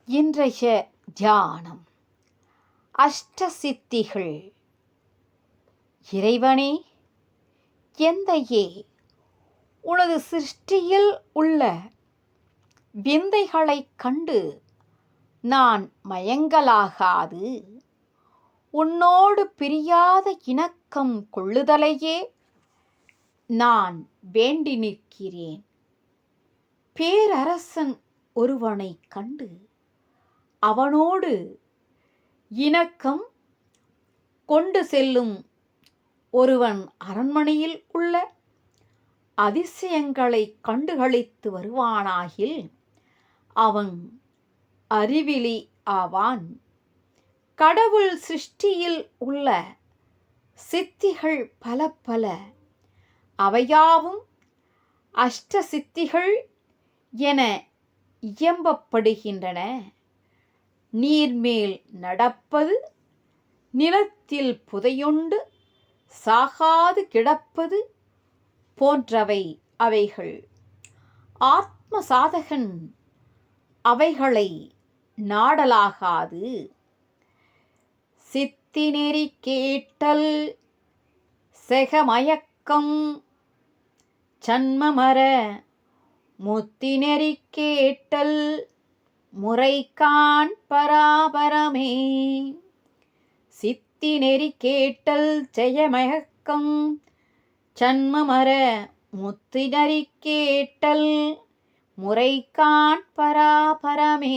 இன்றைய தியானம் அஷ்டசித்திகள். இறைவனே, எந்தையே, உனது சிருஷ்டியில் உள்ள விந்தைகளைக் கண்டு நான் மயங்கலாகாது. உன்னோடு பிரியாத இணக்கம் கொள்ளுதலையே நான் வேண்டி நிற்கிறேன். பேரரசன் ஒருவனைக் கண்டு அவனோடு இணக்கம் கொண்டு செல்லும் ஒருவன் அரண்மனையில் உள்ள அதிசயங்களை கண்டுகளித்து வருவானாகில் அவன் அறிவிலி ஆவான். கடவுள் சிருஷ்டியில் உள்ள சித்திகள் பல பல, அவையாவும் அஷ்ட சித்திகள் என இயம்பப்படுகின்றன. நீர்மேல் நடப்பது, நிலத்தில் புதையுண்டு சாகாது கிடப்பது போன்றவை அவைகள். ஆத்ம சாதகன் அவைகளை நாடலாகாது. சித்தி நெறி கேட்டல் செகமயக்கம் சன்மமர முத்தி நெறி கேட்டல் முறைகாண் பராபரமே. சித்தி நெறி கேட்டல் ஜெயமயக்கம் சன்மமர முத்தி நெறி கேட்டல் முறைகாண் பராபரமே.